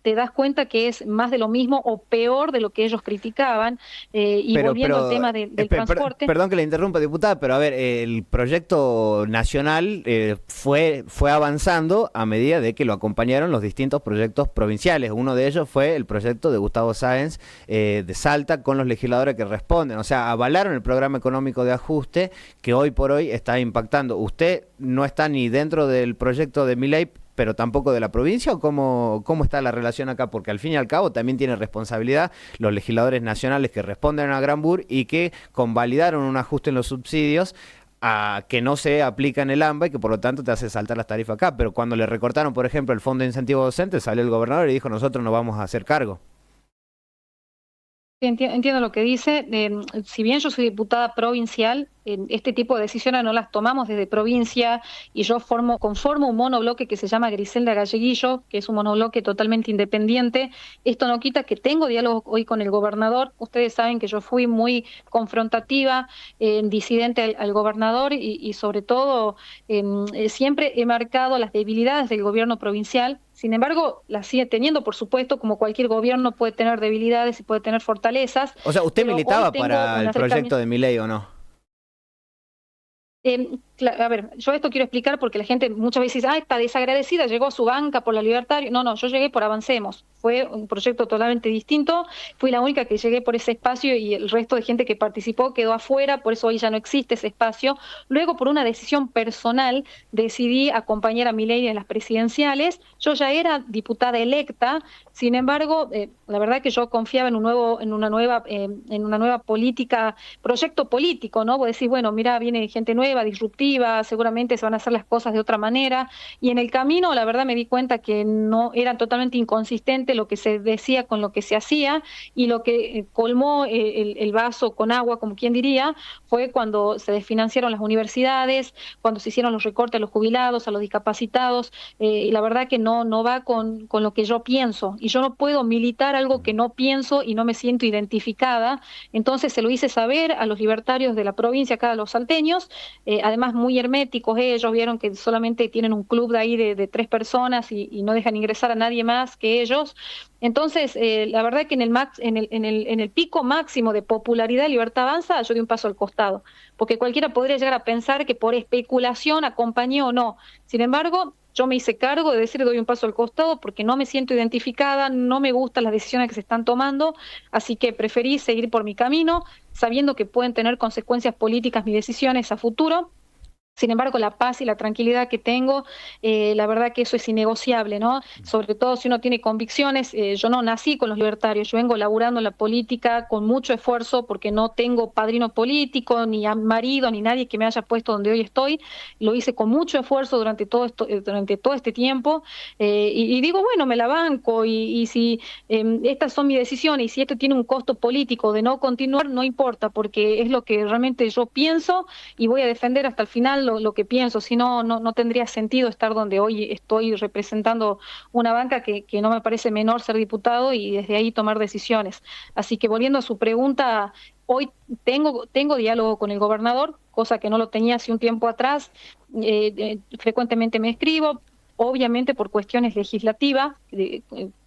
te das cuenta que es más de lo mismo o peor de lo que ellos criticaban. Volviendo al tema del transporte. Perdón que le interrumpa, diputada, pero a ver, el proyecto nacional fue avanzando a medida de que lo acompañaron los distintos proyectos provinciales. Uno de ellos fue el proyecto de Gustavo Sáenz de Salta, con los legisladores que responden. O sea, avalaron el programa económico de ajuste que hoy por hoy está impactando. ¿Usted no está ni dentro del proyecto de Milei, pero tampoco de la provincia, o cómo está la relación acá? Porque al fin y al cabo también tiene responsabilidad los legisladores nacionales que responden a Granbur y que convalidaron un ajuste en los subsidios que no se aplica en el AMBA y que por lo tanto te hace saltar las tarifas acá. Pero cuando le recortaron, por ejemplo, el fondo de incentivo docente, salió el gobernador y dijo, nosotros no vamos a hacer cargo. Entiendo lo que dice. Si bien yo soy diputada provincial, este tipo de decisiones no las tomamos desde provincia, y yo conformo un monobloque que se llama Griselda Galleguillo, que es un monobloque totalmente independiente. Esto no quita que tengo diálogo hoy con el gobernador. Ustedes saben que yo fui muy confrontativa, disidente al gobernador, y sobre todo siempre he marcado las debilidades del gobierno provincial. Sin embargo, las sigue teniendo, por supuesto, como cualquier gobierno puede tener debilidades y puede tener fortalezas. O sea, ¿usted militaba para el proyecto de Milei o no? A ver, yo esto quiero explicar porque la gente muchas veces dice, está desagradecida, llegó a su banca por la Libertario. No, yo llegué por Avancemos. Fue un proyecto totalmente distinto. Fui la única que llegué por ese espacio y el resto de gente que participó quedó afuera, por eso hoy ya no existe ese espacio. Luego, por una decisión personal, decidí acompañar a Milei en las presidenciales. Yo ya era diputada electa, sin embargo, la verdad que yo confiaba en una nueva política, proyecto político, ¿no? Vos decís, bueno, mira, viene gente nueva, disruptiva, seguramente se van a hacer las cosas de otra manera, y en el camino la verdad me di cuenta que no era totalmente inconsistente lo que se decía con lo que se hacía, y lo que colmó el vaso con agua, como quien diría, fue cuando se desfinanciaron las universidades, cuando se hicieron los recortes a los jubilados, a los discapacitados, y la verdad que no va con lo que yo pienso, y yo no puedo militar algo que no pienso y no me siento identificada. Entonces se lo hice saber a los libertarios de la provincia, acá a los salteños, además muy herméticos ellos, vieron que solamente tienen un club de ahí de 3 personas y no dejan ingresar a nadie más que ellos. Entonces, la verdad que en el pico máximo de popularidad de Libertad Avanza, yo di un paso al costado, porque cualquiera podría llegar a pensar que por especulación acompañé o no. Sin embargo, yo me hice cargo de decir doy un paso al costado porque no me siento identificada, no me gustan las decisiones que se están tomando, así que preferí seguir por mi camino, sabiendo que pueden tener consecuencias políticas mis decisiones a futuro. Sin embargo, la paz y la tranquilidad que tengo, la verdad que eso es innegociable, ¿no? Sobre todo si uno tiene convicciones. Yo no nací con los libertarios, yo vengo laburando en la política con mucho esfuerzo porque no tengo padrino político, ni marido, ni nadie que me haya puesto donde hoy estoy. Lo hice con mucho esfuerzo durante todo este tiempo, y digo, bueno, me la banco, y si estas son mis decisiones, y si esto tiene un costo político de no continuar, no importa, porque es lo que realmente yo pienso y voy a defender hasta el final lo que pienso, si no, no tendría sentido estar donde hoy estoy representando una banca que no me parece menor ser diputado y desde ahí tomar decisiones. Así que volviendo a su pregunta, hoy tengo diálogo con el gobernador, cosa que no lo tenía hace un tiempo atrás. Frecuentemente me escribo, obviamente por cuestiones legislativas,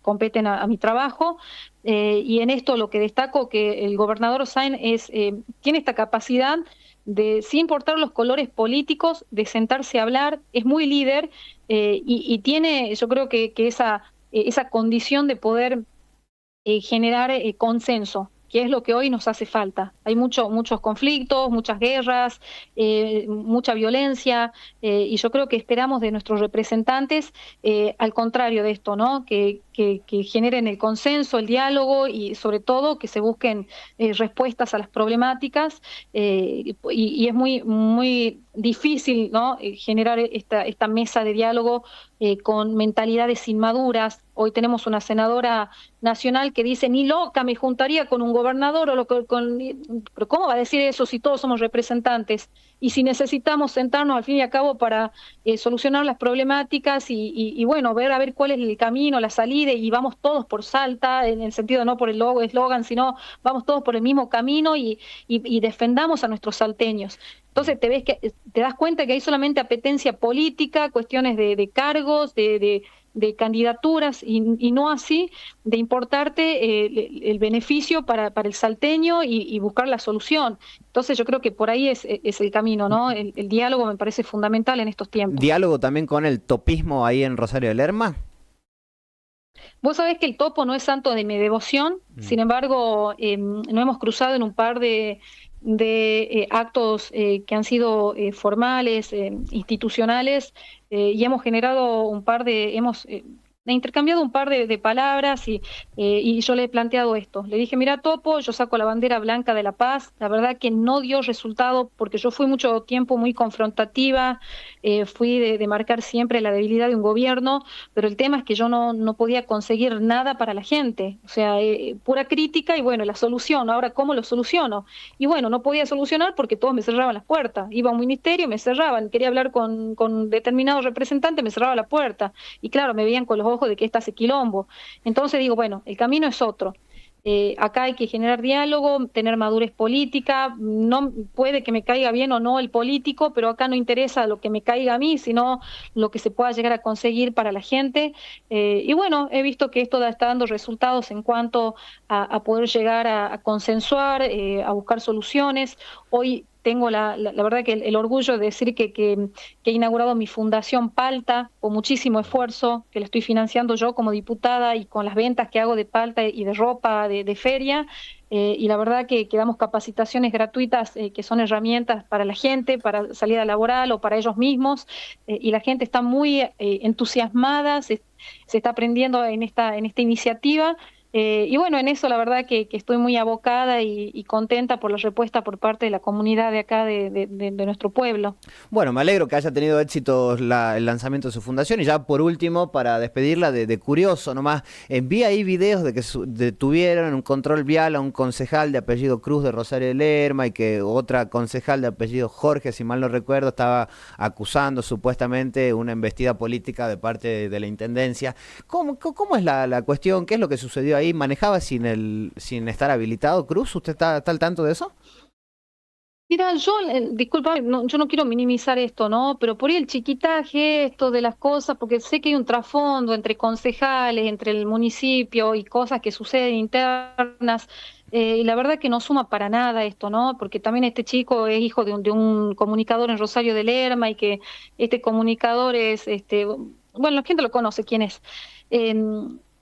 competen a mi trabajo, y en esto lo que destaco que el gobernador Sáenz tiene esta capacidad de, sin importar los colores políticos, de sentarse a hablar, es muy líder, y tiene, yo creo que esa condición de poder generar consenso, que es lo que hoy nos hace falta. Hay muchos conflictos, muchas guerras, mucha violencia, y yo creo que esperamos de nuestros representantes, al contrario de esto, ¿no? Que generen el consenso, el diálogo y sobre todo que se busquen respuestas a las problemáticas, y es muy difícil, ¿no? Generar esta mesa de diálogo con mentalidades inmaduras. Hoy tenemos una senadora nacional que dice, ni loca me juntaría con un gobernador, pero ¿cómo va a decir eso si todos somos representantes? Y si necesitamos sentarnos al fin y al cabo para solucionar las problemáticas y bueno, ver a ver cuál es el camino, la salida, y vamos todos por Salta, en el sentido no por el eslogan, sino vamos todos por el mismo camino y defendamos a nuestros salteños. Entonces te das cuenta que hay solamente apetencia política, cuestiones de cargos, de candidaturas, y no así de importarte el beneficio para el salteño y buscar la solución. Entonces yo creo que por ahí es el camino, ¿no? El diálogo me parece fundamental en estos tiempos. ¿Diálogo también con el topismo ahí en Rosario de Lerma? Vos sabés que el topo no es santo de mi devoción, sin embargo, no hemos cruzado en un par de actos que han sido formales, institucionales, y hemos generado hemos intercambiado un par de palabras y yo le he planteado esto. Le dije, mira, Topo, yo saco la bandera blanca de la paz. La verdad que no dio resultado porque yo fui mucho tiempo muy confrontativa, fui de marcar siempre la debilidad de un gobierno, pero el tema es que yo no podía conseguir nada para la gente. O sea, pura crítica y bueno, la solución. Ahora, ¿cómo lo soluciono? Y bueno, no podía solucionar porque todos me cerraban las puertas. Iba a un ministerio, me cerraban. Quería hablar con determinado representante, me cerraba la puerta. Y claro, me veían con los ojos de que está ese quilombo. Entonces digo, bueno, el camino es otro. Acá hay que generar diálogo, tener madurez política. No puede que me caiga bien o no el político, pero acá no interesa lo que me caiga a mí, sino lo que se pueda llegar a conseguir para la gente. Y bueno, he visto que esto está dando resultados en cuanto a poder llegar a consensuar, a buscar soluciones. Hoy tengo la verdad que el orgullo de decir que he inaugurado mi fundación Palta con muchísimo esfuerzo, que la estoy financiando yo como diputada y con las ventas que hago de palta y de ropa de feria, y la verdad que damos capacitaciones gratuitas que son herramientas para la gente, para salida laboral o para ellos mismos, y la gente está muy entusiasmada, se está aprendiendo en esta iniciativa. Y bueno, en eso la verdad que estoy muy abocada y contenta por la respuesta por parte de la comunidad de acá, de nuestro pueblo. Bueno, me alegro que haya tenido éxito el lanzamiento de su fundación. Y ya por último, para despedirla, de curioso nomás, vi ahí videos de que detuvieron en un control vial a un concejal de apellido Cruz de Rosario de Lerma, y que otra concejal de apellido Jorge, si mal no recuerdo, estaba acusando supuestamente una embestida política de parte de la Intendencia. ¿Cómo es la cuestión? ¿Qué es lo que sucedió ahí? ¿Manejaba sin estar habilitado Cruz? ¿Usted está al tanto de eso? Mira, disculpa, yo no quiero minimizar esto, ¿no? Pero por ahí el chiquitaje, esto de las cosas, porque sé que hay un trasfondo entre concejales, entre el municipio y cosas que suceden internas, y la verdad que no suma para nada esto, ¿no? Porque también este chico es hijo de un comunicador en Rosario de Lerma, y que este comunicador es, bueno, la gente lo conoce quién es.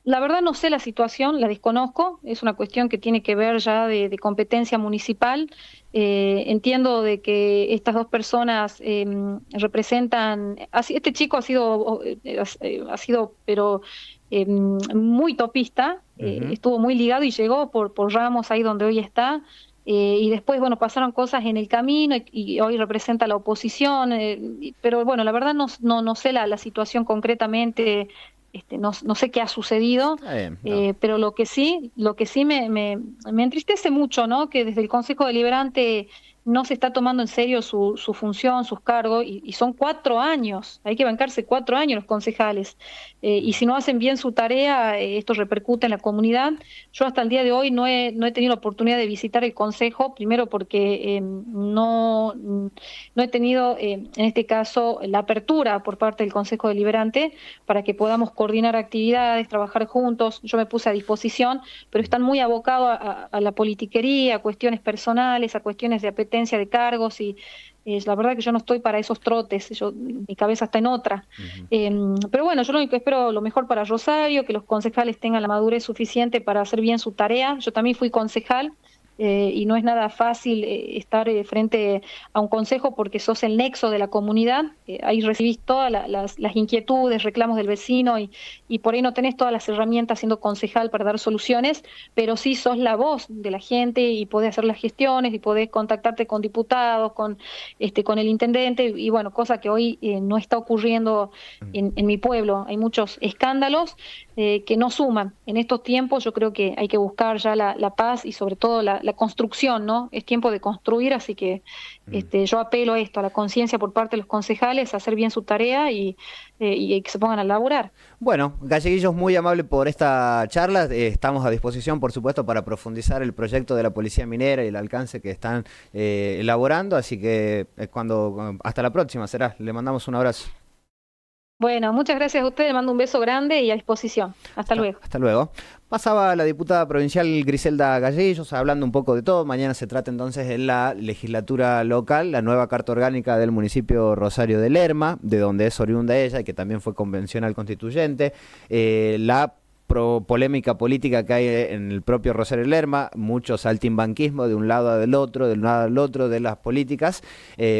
La verdad no sé la situación, la desconozco, es una cuestión que tiene que ver ya de competencia municipal. Entiendo de que estas dos personas representan, este chico ha sido pero muy topista, estuvo muy ligado y llegó por Ramos ahí donde hoy está. Y después, bueno, pasaron cosas en el camino y hoy representa a la oposición, pero bueno, la verdad no sé la situación concretamente. No sé qué ha sucedido, pero lo que sí me entristece mucho, ¿no? Que desde el Consejo Deliberante no se está tomando en serio su función, sus cargos, y son 4 años, hay que bancarse 4 años los concejales, y si no hacen bien su tarea, esto repercute en la comunidad. Yo hasta el día de hoy no he tenido la oportunidad de visitar el consejo, primero porque no he tenido, en este caso, la apertura por parte del Consejo Deliberante para que podamos coordinar actividades, trabajar juntos. Yo me puse a disposición, pero están muy abocados a la politiquería, a cuestiones personales, a cuestiones de apetencia de cargos, y la verdad que yo no estoy para esos trotes, mi cabeza está en otra. Pero bueno, yo lo único que espero lo mejor para Rosario, que los concejales tengan la madurez suficiente para hacer bien su tarea. Yo también fui concejal, y no es nada fácil estar frente a un consejo porque sos el nexo de la comunidad. Ahí recibís todas las inquietudes, reclamos del vecino, y por ahí no tenés todas las herramientas siendo concejal para dar soluciones, pero sí sos la voz de la gente y podés hacer las gestiones y podés contactarte con diputados, con el intendente, y bueno, cosa que hoy no está ocurriendo en mi pueblo. Hay muchos escándalos que no suman. En estos tiempos yo creo que hay que buscar ya la paz y sobre todo la construcción, ¿no? Es tiempo de construir, así que yo apelo a esto, a la conciencia por parte de los concejales, a hacer bien su tarea y que se pongan a laburar. Bueno, Galleguillos, muy amable por esta charla. Estamos a disposición, por supuesto, para profundizar el proyecto de la Policía Minera y el alcance que están elaborando, así que hasta la próxima será. Le mandamos un abrazo. Bueno, muchas gracias a ustedes, mando un beso grande y a disposición. Hasta luego. Hasta luego. Pasaba la diputada provincial Griselda Galleguillos hablando un poco de todo. Mañana se trata entonces en la legislatura local, la nueva carta orgánica del municipio Rosario de Lerma, de donde es oriunda ella y que también fue convencional constituyente. La polémica política que hay en el propio Rosario de Lerma, mucho saltimbanquismo de un lado al otro, del lado al otro de las políticas.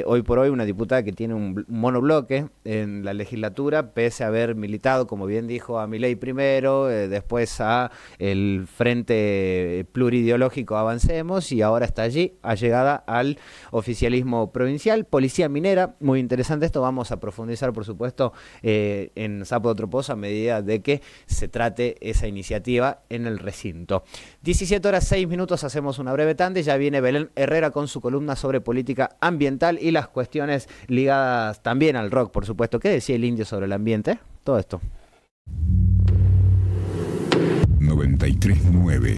Hoy por hoy una diputada que tiene un monobloque en la legislatura, pese a haber militado, como bien dijo, a Milei primero, después a el Frente Plurideológico Avancemos, y ahora está allí, allegada al oficialismo provincial. Policía Minera, muy interesante esto, vamos a profundizar por supuesto en Sapo de Otro Pozo a medida de que se trate esa iniciativa en el recinto. 17:06, hacemos una breve tanda y ya viene Belén Herrera con su columna sobre política ambiental y las cuestiones ligadas también al rock, por supuesto. ¿Qué decía el indio sobre el ambiente? Todo esto. 93.9